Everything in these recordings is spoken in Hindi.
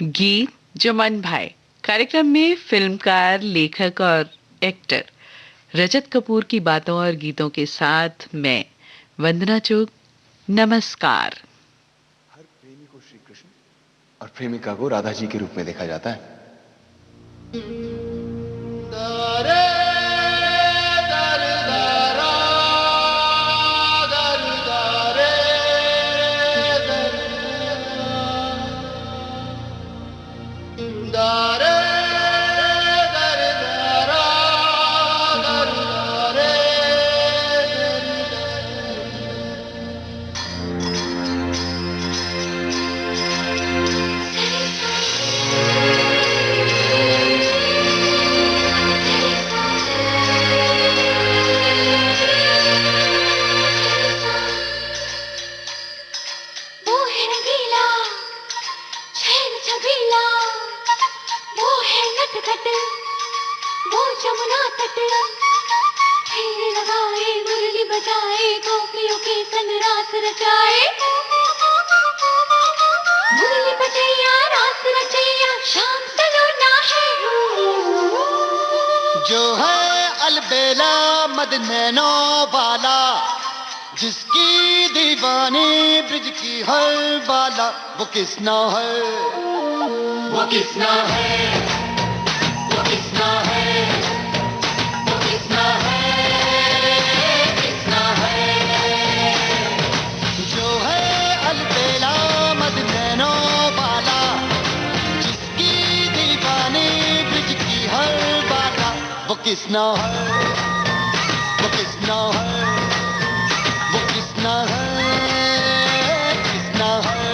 गीत जो मन भाए कार्यक्रम में फिल्मकार, लेखक और एक्टर रजत कपूर की बातों और गीतों के साथ मैं वंदना चुग। नमस्कार। हर प्रेमी को श्री कृष्ण और प्रेमिका को राधा जी के रूप में देखा जाता है। जो है अलबेला मद नैनो वाला, जिसकी दीवानी ब्रिज की हर बाला, वो किसना है, वो किसना है, वो किसना है, वो किसना है, किसना है। जो है अलबेला मद नैनो वाला, जिसकी दीवानी ब्रिज की हर बाला, वो किसना है, वो किसना है, वो किसना है, किसना है।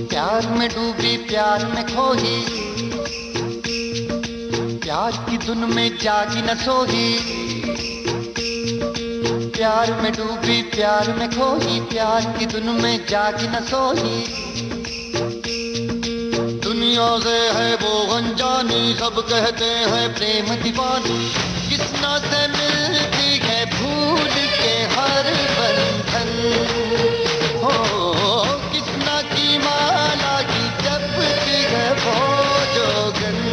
प्यार में डूबी प्यार में खोही, प्यार की धुन में जागी न सोही। प्यार में डूबी प्यार में खोही, प्यार की धुन में जागी न सोही। दुनिया से है वो अनजानी, सब कहते हैं प्रेम दीवानी। किसना से मिलती है भूल के हर बंधन, हो किसना की माला की जपती है वो जोगन।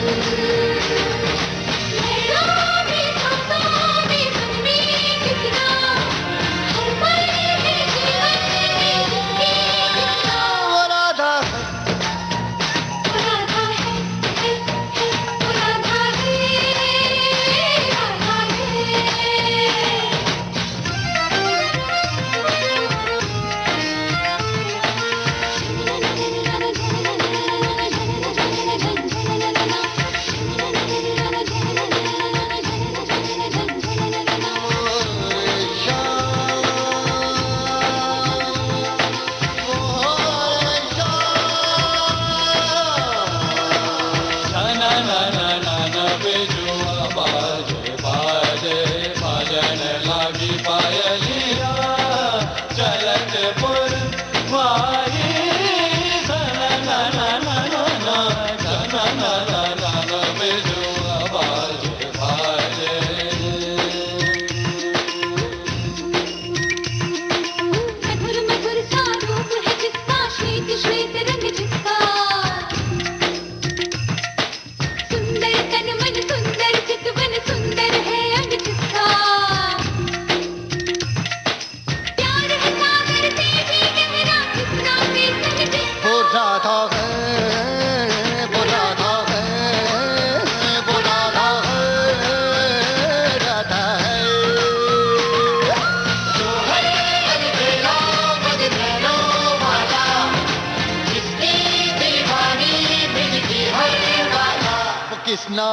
किसना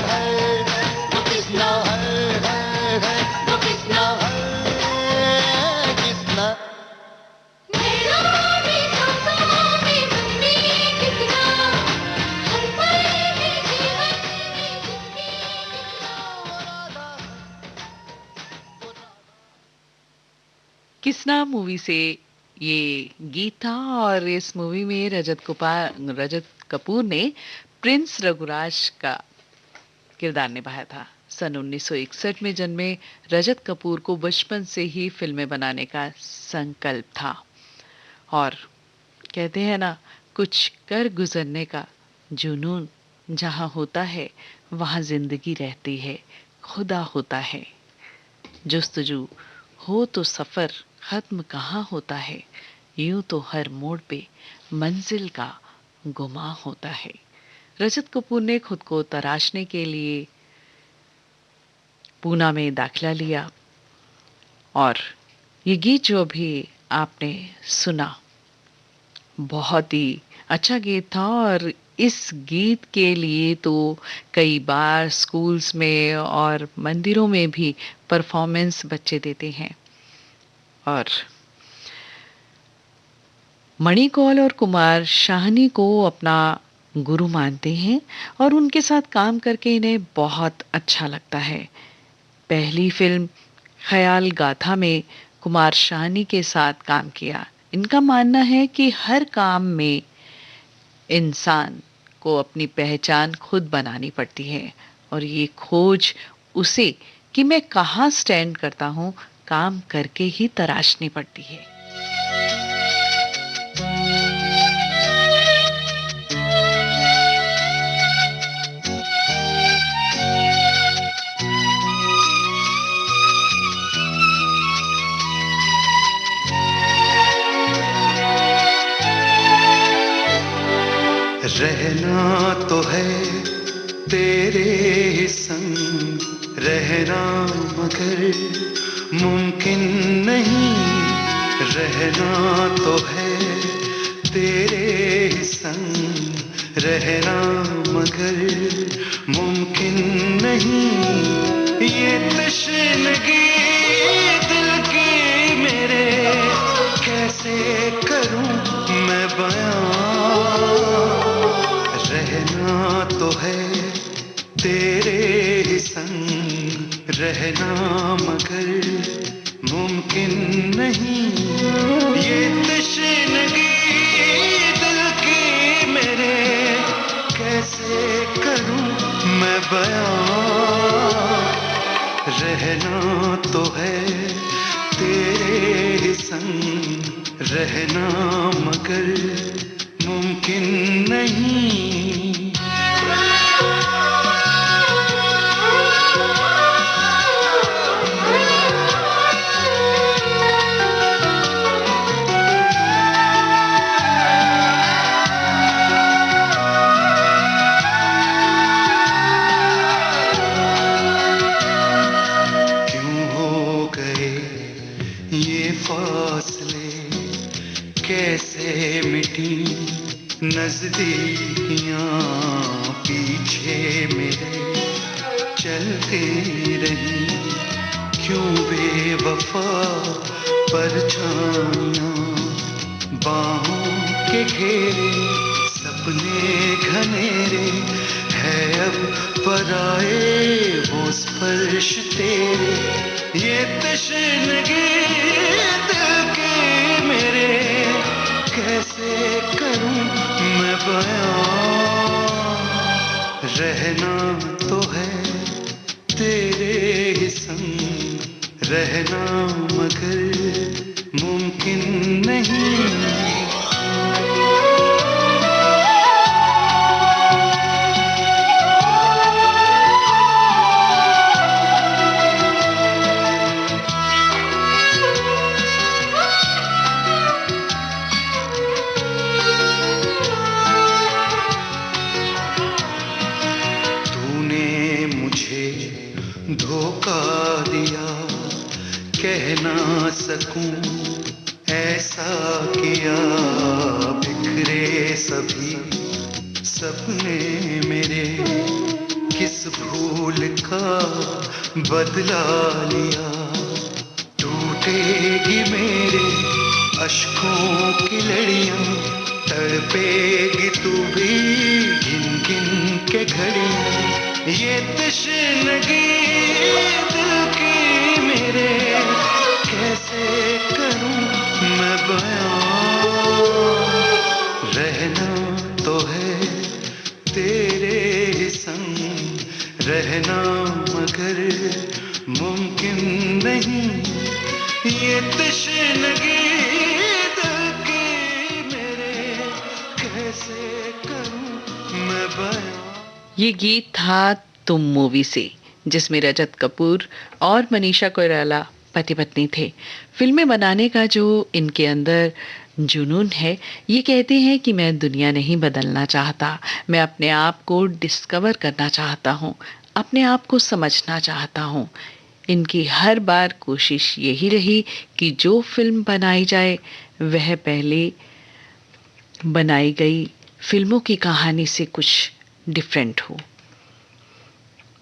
है, वो किसना है, वो किसना है, किसना। ज्योत्सना मूवी से ये गीत था और इस मूवी में रजत कपूर ने प्रिंस रघुराज का किरदार निभाया था। सन 1961 में जन्मे रजत कपूर को बचपन से ही फिल्में बनाने का संकल्प था और कहते हैं ना, कुछ कर गुजरने का जुनून जहाँ होता है वहाँ जिंदगी रहती है, खुदा होता है। जुस्तजू हो तो सफर खत्म कहाँ होता है, यूं तो हर मोड़ पे मंजिल का गुमा होता है। रजत कपूर ने खुद को तराशने के लिए पूना में दाखिला लिया और ये गीत जो भी आपने सुना बहुत ही अच्छा गीत था और इस गीत के लिए तो कई बार स्कूल्स में और मंदिरों में भी परफॉर्मेंस बच्चे देते हैं और मणि कौल और कुमार शाहनी को अपना गुरु मानते हैं और उनके साथ काम करके इन्हें बहुत अच्छा लगता है। पहली फिल्म ख्याल गाथा में कुमार शाहनी के साथ काम किया। इनका मानना है कि हर काम में इंसान को अपनी पहचान खुद बनानी पड़ती है और ये खोज उसे कि मैं कहाँ स्टैंड करता हूँ काम करके ही तराशनी पड़ती है। रहना तो है तेरे ही संग, रहना मगर मुमकिन नहीं। रहना तो है तेरे ही संग, रहना मगर मुमकिन नहीं। ये तशनगी दिल की मेरे कैसे करूं मैं बयां। रहना तो है तेरे ही संग, रहना मगर मुमकिन नहीं। ये तशनगी दिल की मेरे कैसे करूं मैं बयां। रहना तो है तेरे ही संग, रहना मगर मुमकिन नहीं। क्यों हो गए ये फासले, कैसे मिटी नजदीकियां पीछे मेरे चलती रही। क्यों बेवफा परछाइयां बाहों के घेरे, सपने घनेरे है अब पराए वो स्पर्श तेरे। ये तशनगी दिल की मेरे कैसे करूं मैं बयां। रहना तो है तेरे ही संग, रहना मगर मुमकिन नहीं। धोखा दिया कह ना सकूं ऐसा किया। बिखरे सभी सपने मेरे किस भूल का बदला लिया। टूटेगी मेरे अश्कों की लड़ियां, तड़पेगी तू भी गिन गिन के घड़ियां। ये तशनगी दिल की मेरे कैसे करूं बयां रहना तो है तेरे ही संग रहना, मगर मुमकिन नहीं ये तशनगी दिल की मेरे, कैसे करूं मैं बयां। ये गीत था तुम मूवी से, जिसमें रजत कपूर और मनीषा कोइराला पति पत्नी थे। फिल्में बनाने का जो इनके अंदर जुनून है, ये कहते हैं कि मैं दुनिया नहीं बदलना चाहता, मैं अपने आप को डिस्कवर करना चाहता हूँ, अपने आप को समझना चाहता हूँ। इनकी हर बार कोशिश यही रही कि जो फिल्म बनाई जाए वह पहले बनाई गई फिल्मों की कहानी से कुछ डिफरेंट हो।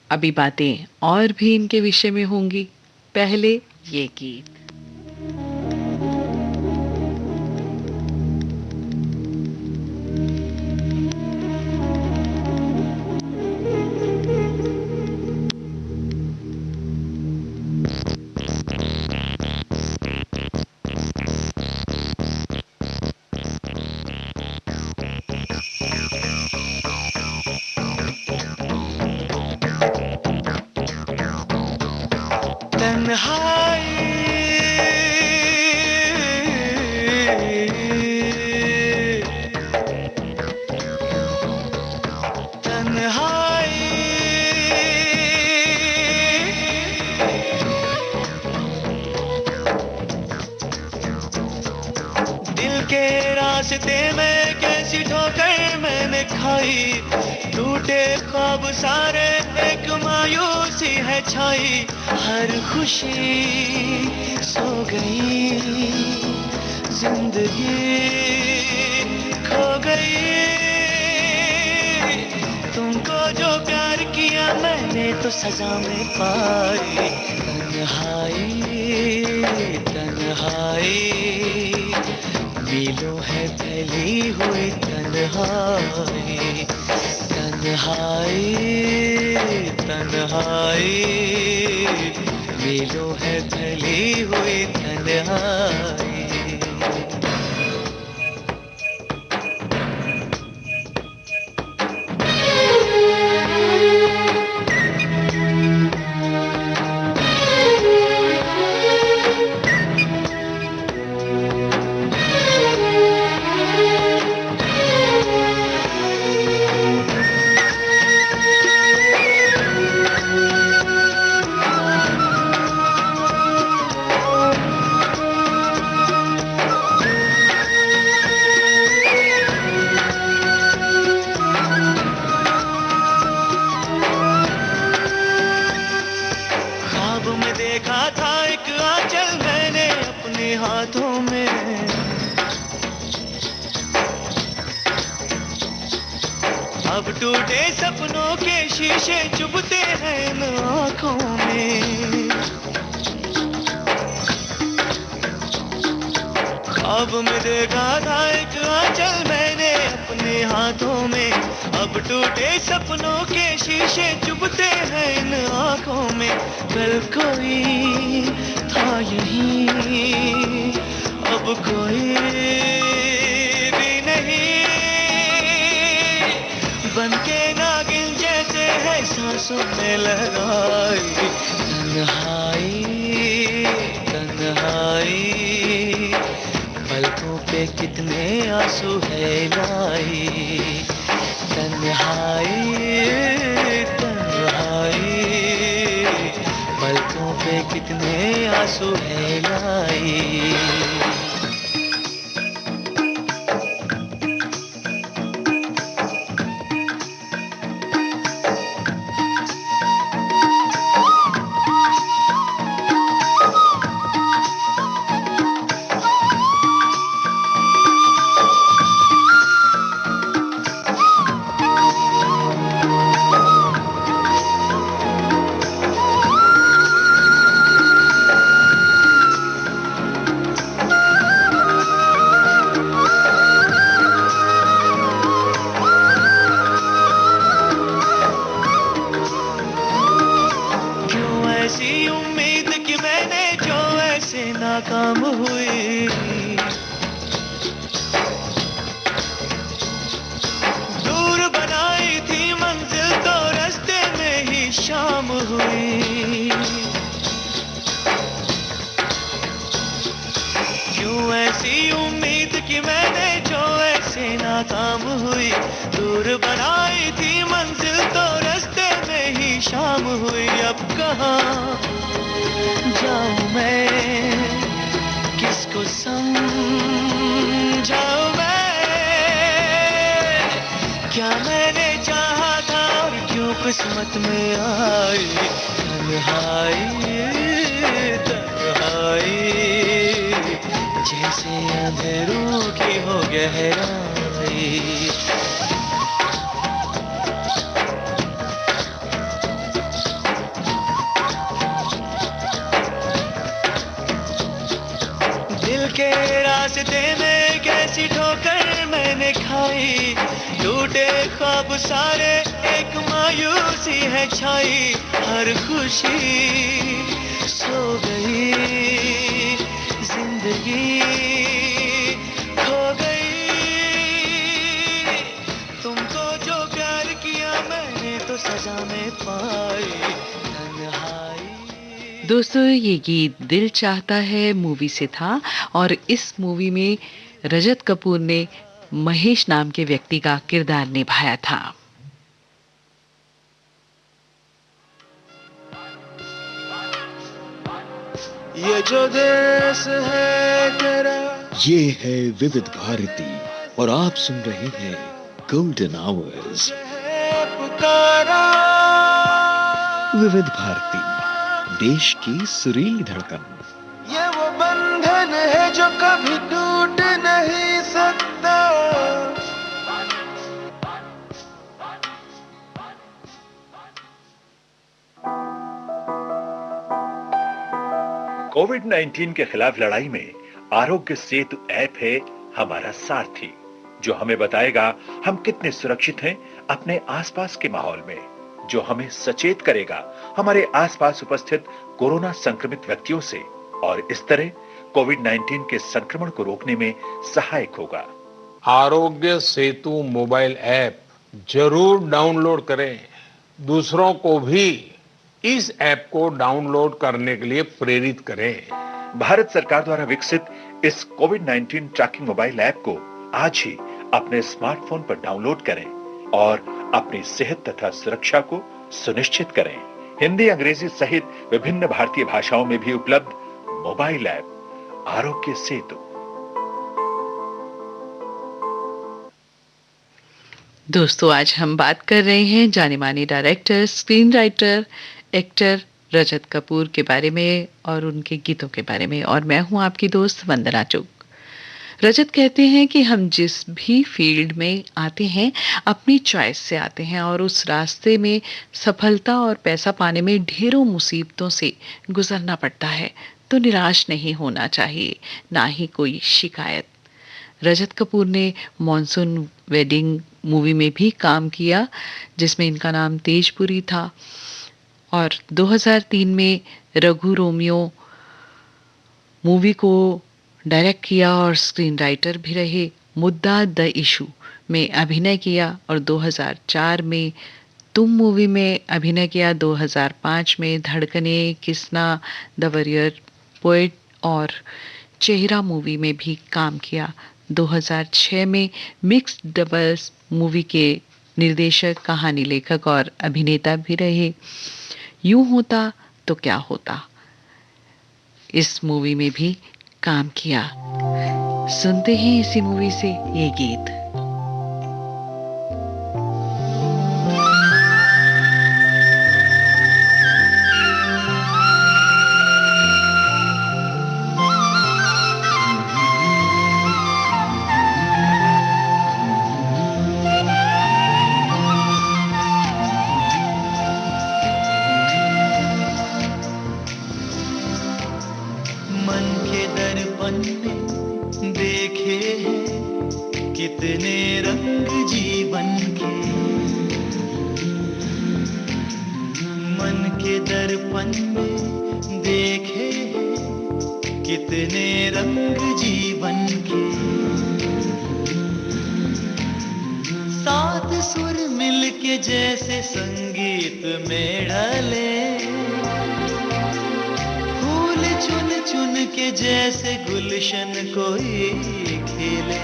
अभी बातें और भी इनके विषय में होंगी, पहले ये गीत। रास्ते में कैसी ठोकर मैंने खाई, टूटे ख्वाब सारे एक मायूसी है छाई, हर खुशी सो गई, जिंदगी खो गई। तुमको जो प्यार किया मैंने तो सजा में पाई, तन्हाई तन्हाई मीलों है फैली हुई तन्हाई, तन्हाई तन्हाई मीलों है फैली हुई तन्हाई। अब टूटे सपनों के शीशे चुभते हैं न आँखों में, ख्वाब में देखा था एक आंचल मैंने अपने हाथों में, अब टूटे सपनों के शीशे चुभते हैं न आँखों में। कल कोई था यहीं, अब कोई भी नहीं, बनके नागिन जैसे है सांसों में लहराई, तन्हाई तन्हाई पलकों पे कितने आंसू है लाई, तन्हाई तन्हाई पलकों पे कितने आंसू है लाई। बनाई थी मंजिल तो रास्ते में ही शाम हुई, अब कहाँ जाऊं मैं, किसको समझाऊं मैं, क्या मैंने चाहा था और क्यों किस्मत में आई तन्हाई, तन्हाई, जैसे अंधेरों की हो गहराई। दिल के रास्ते में कैसी ठोकर मैंने खाई, टूटे ख्वाब सारे एक मायूसी है छाई, हर खुशी सो गई, जिंदगी खो गई, तुमको जो प्यार किया मैंने तो सजा में पाई तन्हाई। दोस्तों, ये गीत दिल चाहता है मूवी से था और इस मूवी में रजत कपूर ने महेश नाम के व्यक्ति का किरदार निभाया था। ये जो देश है तेरा, ये है विविध भारती और आप सुन रहे हैं गोल्डन आवर्स। पुकारा विविध भारती, देश की सुरीली धड़कन। ये वो बंधन है जो कभी टूट नहीं सकता। कोविड-19 के खिलाफ लड़ाई में आरोग्य सेतु ऐप है हमारा सारथी, जो हमें बताएगा हम कितने सुरक्षित हैं अपने आसपास के माहौल में, जो हमें सचेत करेगा हमारे आसपास उपस्थित कोरोना संक्रमित व्यक्तियों से और इस तरह कोविड-19 के संक्रमण को रोकने में सहायक होगा। आरोग्य सेतु मोबाइल ऐप जरूर डाउनलोड करें। दूसरों को भी इस ऐप को डाउनलोड करने के लिए प्रेरित करें। भारत सरकार द्वारा विकसित इस कोविड-19 ट्रैकिंग मोबाइल ऐप को आज ही अपने स्मार्टफोन पर डाउनलोड करें और अपनी सेहत तथा सुरक्षा को सुनिश्चित करें। हिंदी, अंग्रेजी सहित विभिन्न भारतीय भाषाओं में भी उपलब्ध मोबाइल ऐप आरोग्य सेतु। दोस्तों, आज हम बात कर रहे हैं जाने माने डायरेक्टर, स्क्रीन राइटर, एक्टर रजत कपूर के बारे में और उनके गीतों के बारे में, और मैं हूं आपकी दोस्त वंदना चुग। रजत कहते हैं कि हम जिस भी फील्ड में आते हैं अपनी चॉइस से आते हैं और उस रास्ते में सफलता और पैसा पाने में ढेरों मुसीबतों से गुजरना पड़ता है, तो निराश नहीं होना चाहिए, ना ही कोई शिकायत। रजत कपूर ने मॉनसून वेडिंग मूवी में भी काम किया, जिसमें इनका नाम तेजपुरी था, और 2003 में रघु रोमियो मूवी को डायरेक्ट किया और स्क्रीन राइटर भी रहे। मुद्दा द इशू में अभिनय किया और 2004 में तुम मूवी में अभिनय किया। 2005 में धड़कने, किसना, द वॉरियर पोएट और चेहरा मूवी में भी काम किया। 2006 में मिक्स्ड डबल्स मूवी के निर्देशक, कहानी लेखक और अभिनेता भी रहे। यूं होता तो क्या होता, इस मूवी में भी काम किया। सुनते हैं इसी मूवी से ये गीत। कितने रंग जीवन के, मन के दर्पण में देखे कितने रंग जीवन के, सात सुर मिलके जैसे संगीत में ढले, फूल चुन चुन के जैसे गुलशन कोई खिले।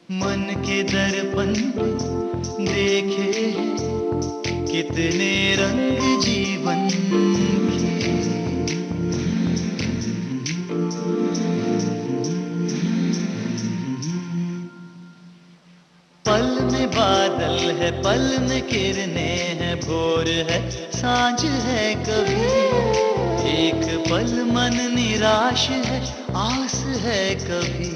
मन के दर्पण पे देखे हैं कितने रंग जीवन के। पल में बादल है, पल में किरणें हैं, भोर है सांझ है कभी। एक पल मन निराश है, आस है कभी।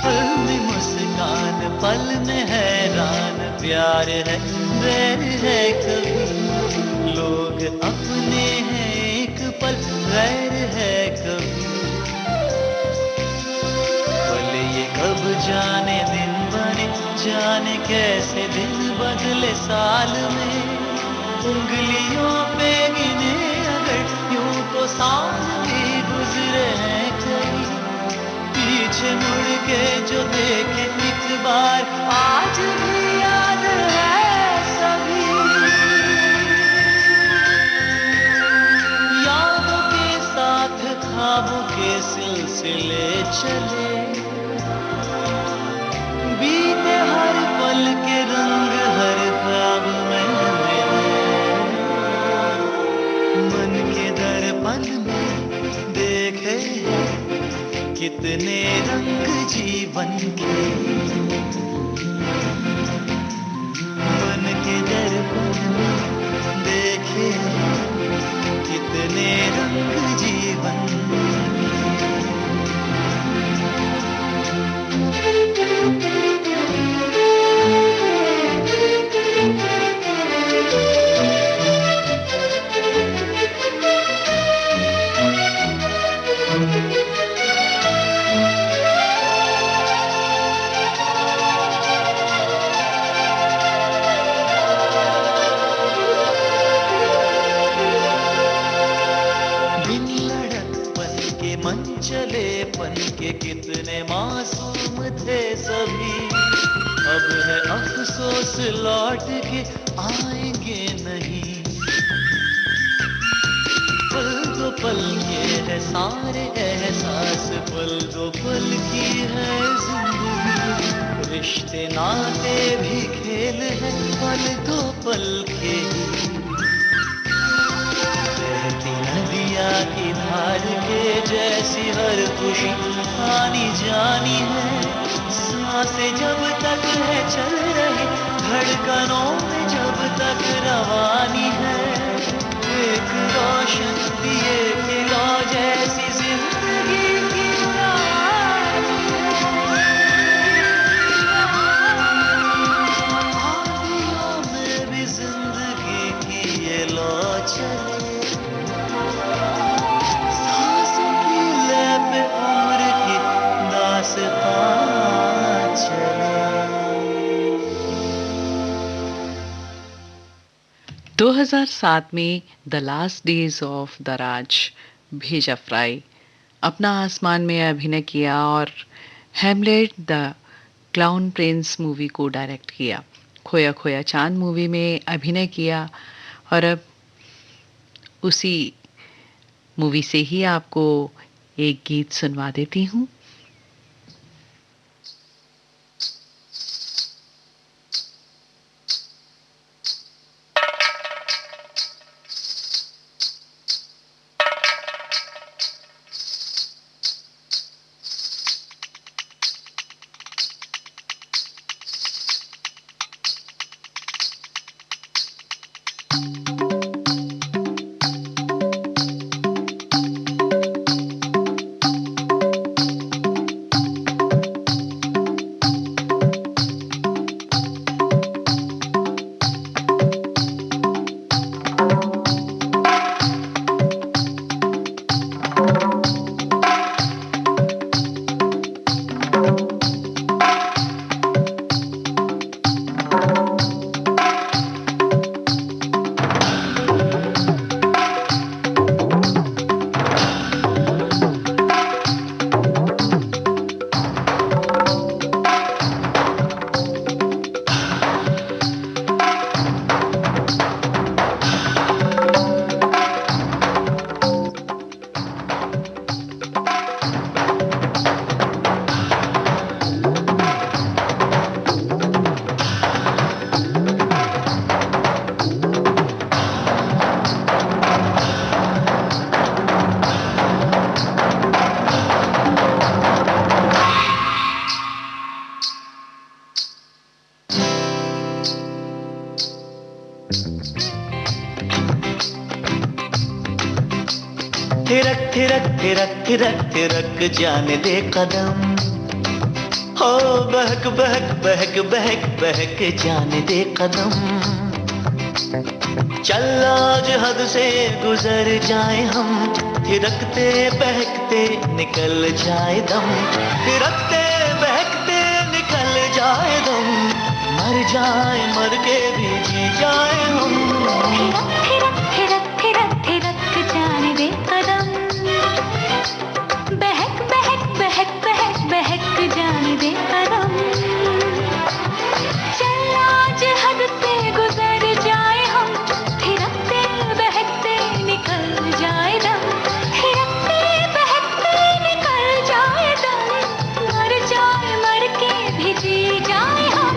पल में मुस्कान, पल में हैरान, प्यार है वैर है कभी। लोग अपने हैं एक पल, गैर है कभी। पल ये कब जाने दिन बने, जाने कैसे दिन बदले साल में। उंगलियों पे गिने अगर यूं तो साल भी गुजरे हैं कई। पीछे मुड़ के जो देखे एक बार, आज भी याद है सभी। यादों के साथ ख्वाबों के सिलसिले चले। बीते हर पल के रंग हर ख्वाब में मिले। मन के दर्पण में देखे कितने रंग जीवन के। मन के दर्पण में देखे कितने रंग जीवन के। चलेपन के कितने मासूम थे सभी। अब है अफसोस लौट के आएंगे नहीं। पल दो पल के है सारे एहसास, पल दो पल की है जिंदगी। रिश्ते नाते भी खेल है पल दो पल के। नदिया की धार के जैसी हर खुशी आनी जानी है। सांसें जब तक है चल रही, धड़कनों में जब तक रवानी है। एक रोशन दिए की लो जैसी जिंदगी की कहानी है। आंधियों में भी जिंदगी की ये लो चले। सांसों की लय पे उम्र की दास्तां चले। 2007 में the last days of the Raj Bheja Fry Apna Asmaan में अभिनय किया और Hamlet the clown prince movie को डायरेक्ट किया। खोया खोया चांद मूवी में अभिनय किया और अब उसी मूवी से ही आपको एक गीत सुनवा देती हूँ। थिरक थिरक थिरक जाने दे कदम, हो बहक बहक बहक बहक बहक जाने दे कदम। चल आज हद से गुजर जाए हम, थिरकते बहकते निकल जाए दम, थिरकते बहकते निकल जाए दम, मर जाए मर के भी जी जाए हम। थिरक थिरक थिरक थिरक जाने दे कदम, बहक बहक बहक बहक बहक जाने दे कदम। चल आज हद से गुजर जाए हम, थिरकते बहकते निकल जाए दम, थिरकते बहकते निकल जाए दम, मर जाए मर के भी जी जाए हम।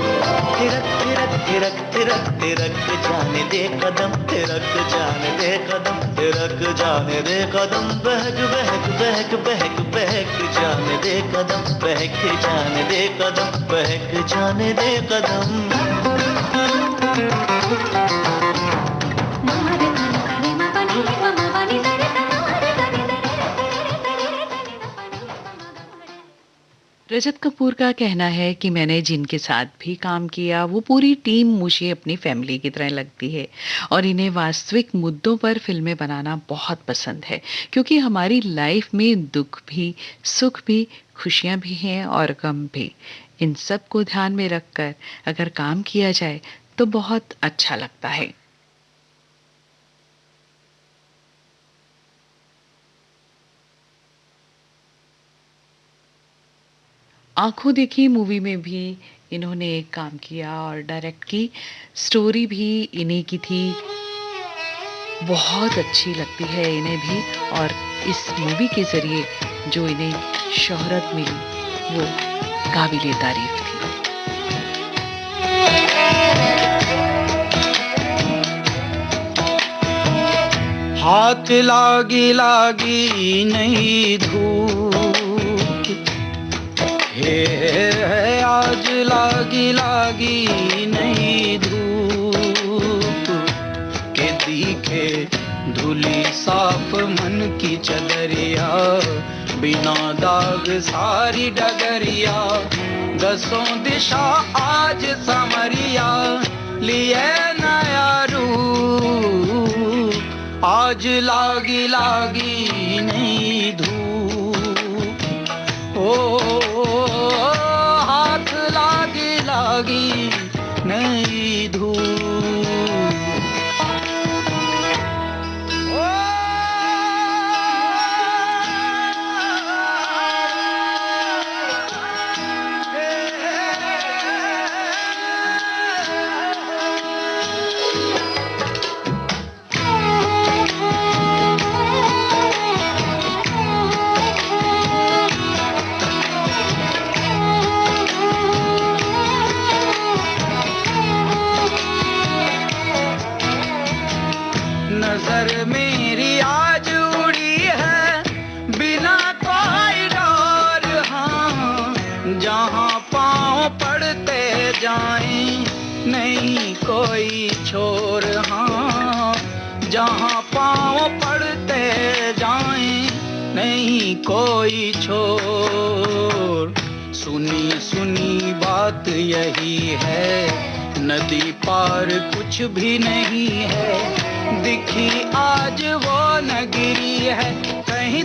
थिरक थिरक थिरक थिरक थिरक जाने दे कदम, थिरक जाने दे कदम, थिरक जाने दे कदम, बहक बहक बहक बहक बहक जाने दे कदम, बहक जाने दे कदम, बहक जाने दे कदम। रजत कपूर का कहना है कि मैंने जिनके साथ भी काम किया वो पूरी टीम मुझे अपनी फैमिली की तरह लगती है और इन्हें वास्तविक मुद्दों पर फिल्में बनाना बहुत पसंद है क्योंकि हमारी लाइफ में दुख भी, सुख भी, खुशियां भी हैं और गम भी। इन सब को ध्यान में रखकर अगर काम किया जाए तो बहुत अच्छा लगता है। आंखों देखी मूवी में भी इन्होंने काम किया और डायरेक्ट की। स्टोरी भी इन्हीं की थी, बहुत अच्छी लगती है इन्हें भी और इस मूवी के जरिए जो इन्हें शोहरत मिली वो काबिले तारीफ थी। हाथ लागी लागी नहीं धूप, है आज लागी लागी नहीं धूप, के दिखे धुली साफ मन की चदरिया, बिना दाग सारी डगरिया, दसों दिशा आज समरिया, लिए नया रूप, आज लागी लागी नहीं धूप, ओ हाथ लागी लागी नहीं धूप। नजर मेरी आज उड़ी है बिना कोई डर, हाँ जहाँ पाँव पड़ते जाएं नहीं कोई छोर, हाँ जहाँ पाँव पड़ते जाएं नहीं कोई छोर। सुनी सुनी बात यही है, नदी पार कुछ भी नहीं है, दिखी आज वो नगरी है, कहीं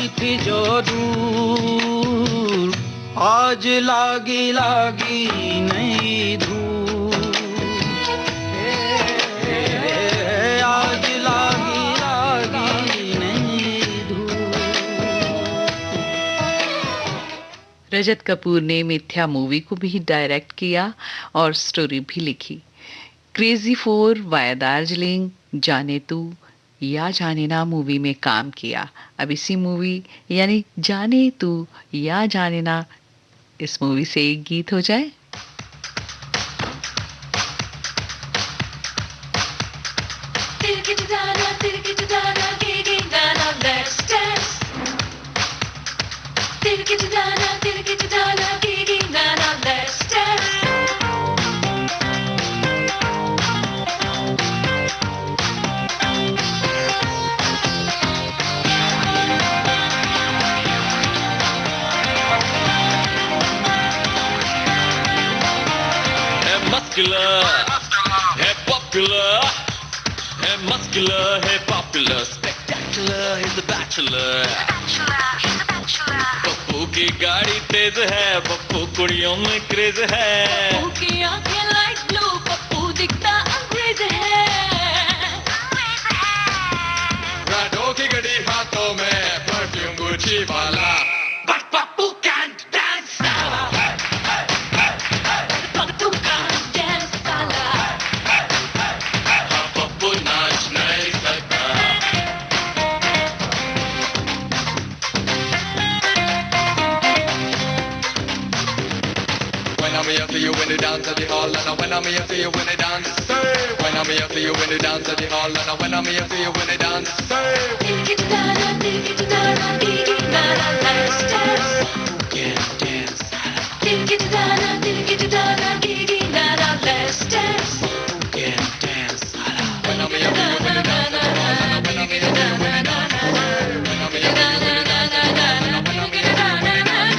थी जो दूर, आज लागी लागी नहीं धूप, आज लागी लागी नहीं धूप। रजत कपूर ने मिथ्या मूवी को भी डायरेक्ट किया और स्टोरी भी लिखी। क्रेजी 4, वाया दार्जिलिंग, जाने तू या जाने ना मूवी में काम किया। अब इसी मूवी यानी जाने तू या जाने ना इस मूवी से एक गीत हो जाए। muscular, है popular, है muscular, है popular, spectacular, he's a bachelor. Pappu की गाड़ी तेज है, पप्पू कुड़ियों में क्रेज है, पप्पू की आंखें लाइट ब्लू, पप्पू दिखता अंग्रेज है। राडो की घड़ी हाथों में, परफ्यूम गुची वाला, but पप्पू can't dance साला, पप्पू का डांस साला, हाँ पप्पू नाच नहीं सकता. When I'm here for you when they dance at the hall, and when I'm here for you when they dance, when I'm here for you when they dance at the hall, and when I'm here for you when they dance, diggy-da-da, diggy-da-da, diggy-da-da, let's dance. who can dance? Diggy-da-da, diggy-da-da, diggy-da-da, let's dance. Who can dance? When I'm here for you when they dance at the hall, and when I'm here for you when they dance, when I'm here for you when they dance, when I'm here for you when they dance.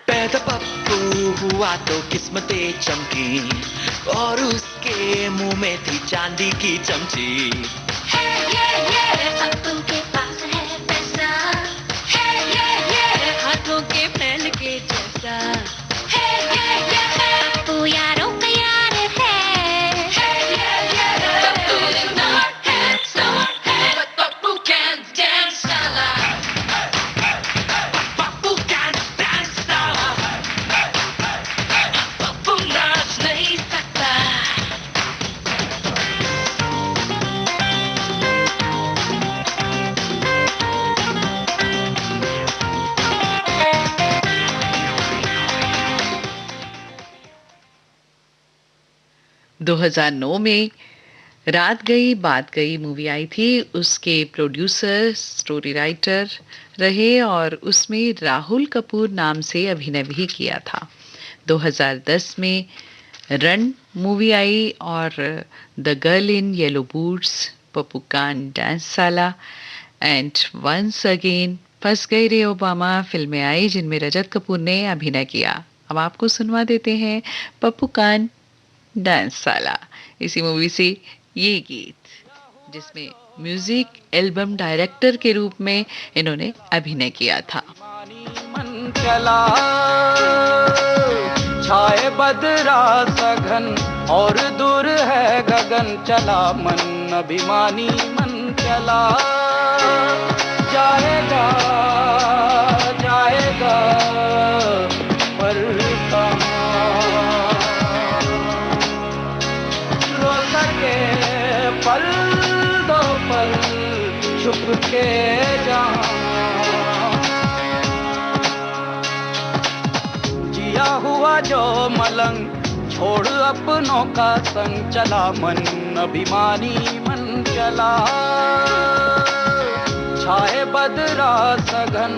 पैदा पप्पू हुआ तो किस्मतें चमकी, और उसके मुंह में थी चांदी की चमची. Hey, yeah, yeah, पप्पू के पास है पैसा. Hey, yeah, yeah, हाथों के फैल के जैसा. Hey, yeah, yeah, पप्पू यारों का यार है. Hey, yeah, yeah, Pappu is not handsome, but Pappu can dance साला. पप्पू can dance साला, पप्पू नाच नहीं सकता. दो 2009 में रात गई बात गई मूवी आई थी. उसके प्रोड्यूसर स्टोरी राइटर रहे और उसमें राहुल कपूर नाम से अभिनय भी किया था. 2010 में रन मूवी आई और the girl in yellow boots, Pappu can't dance साला एंड वंस अगेन फंस गई रे ओबामा फिल्में आई जिनमें रजत कपूर ने अभिनय किया. अब आपको सुनवा देते हैं पप्पू कान डांस साला, इसी मूवी से ये गीत जिसमें म्यूजिक एल्बम डायरेक्टर के रूप में इन्होंने अभिनय किया था. मन चला छाए बदरा सघन और दूर है गगन, चला मन अभिमानी मन चला. जाएगा जाएगा पर कहाँ रो सके पल दो पल छुप के जहाँ. जिया हुआ जो मलंग छोड़ अपनों का संग, चला मन अभिमानी मन चला. छाए बदरा सघन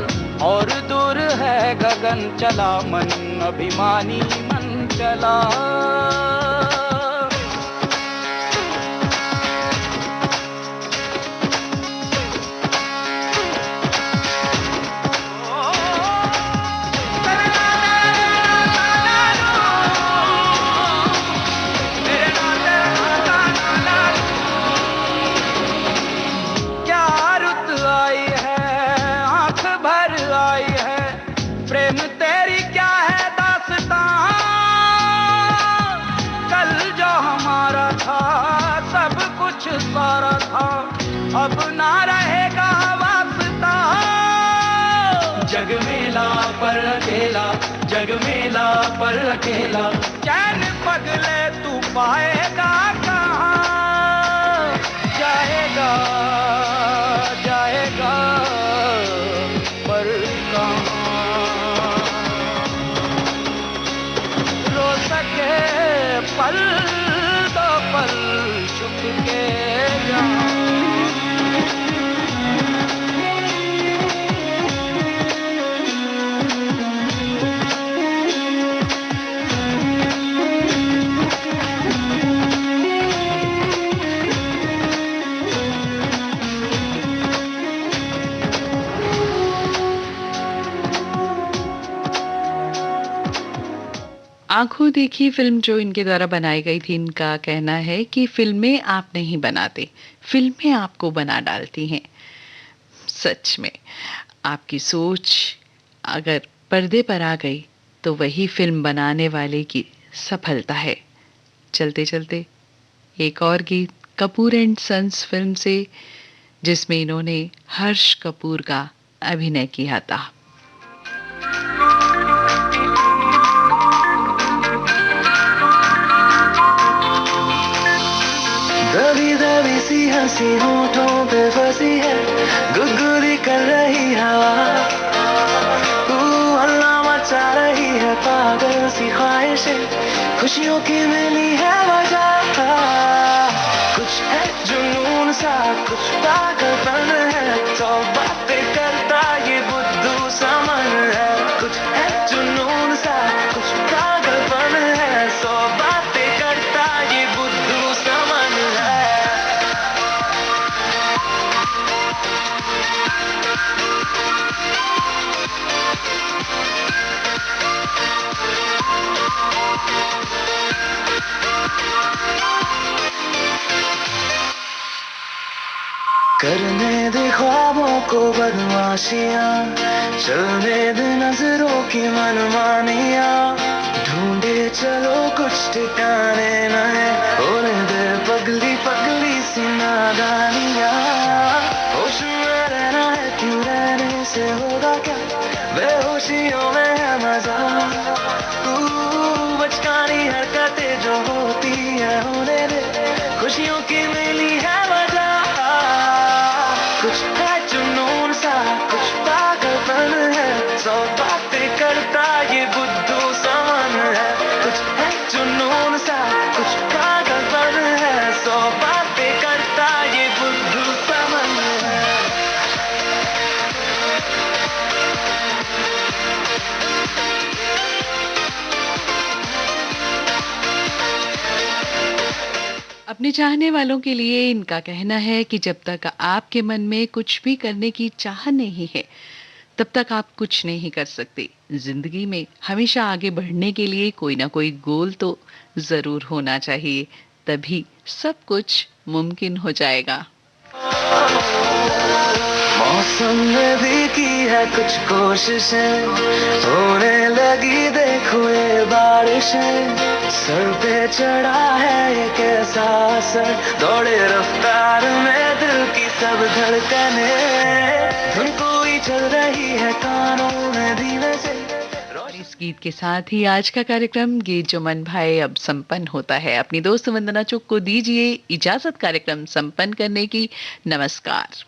और दूर है गगन, चला मन अभिमानी मन चला. सारा था अब ना रहेगा वास्ता. जग मेला पर अकेला, जग मेला पर अकेला, चैन पगले तू पाएगा कहाँ. जाएगा जाएगा पर कहाँ रो सके पल दो पल छुप के जहाँ. आंखों देखी फिल्म जो इनके द्वारा बनाई गई थी, इनका कहना है कि फिल्में आप नहीं बनाते, फिल्में आपको बना डालती हैं। सच में आपकी सोच अगर पर्दे पर आ गई तो वही फिल्म बनाने वाले की सफलता है। चलते चलते एक और गीत कपूर एंड सन्स फिल्म से, जिसमें इन्होंने हर्ष कपूर का अभिनय किया था। दबी दबी सी हंसी होठों पे फंसी है, गुदगुदी कर रही हवा, हल्ला मचा रही है पागल सी ख्वाहिशें, खुशियों की मिली है वजह, कुछ है जुनून सा कुछ पागलपन है, तो बातें करता ये बुद्धू सा मन है, कुछ है जुनून सा कुछ पागलपन है, सो बातें करता ये बुद्धू सा मन है। करने दे ख्वाबों को बदमाशियां, चलने दे नजरों की मनमानियां, ढूंढे चलो कुछ ठिकाने नए, होने दे पगली पगली सी नादानियां, होश में रहना है क्यों रहने से होगा क्या, बेहोशियों में है मजा, बचकानी हरकतें जो होती है होने दे, खुशियों की मिली है वजह, कुछ है जुनून सा कुछ पागलपन है, सौ बातें करता ये बुद्धू सा मन है, कुछ है जुनून सा कुछ पागलपन है, सौ बातें करता ये बुद्धू सा मन है। अपने चाहने वालों के लिए इनका कहना है कि जब तक आपके मन में कुछ भी करने की चाह नहीं है, तब तक आप कुछ नहीं कर सकते। जिंदगी में हमेशा आगे बढ़ने के लिए कोई ना कोई गोल तो जरूर होना चाहिए, तभी सब कुछ मुमकिन हो जाएगा। मौसम ने भी की है कुछ कोशिशें, होने लगी देखो ये बारिशें, सर पे चढ़ा है ये कैसा असर, दौड़े रफ्तार में दिल की सब धड़कने, धुन कोई चल रही है कानों में धीमे से। इस गीत के साथ ही आज का कार्यक्रम गीत जो मन भाए अब संपन्न होता है। अपनी दोस्त वंदना चुग को दीजिए इजाजत कार्यक्रम संपन्न करने की। नमस्कार।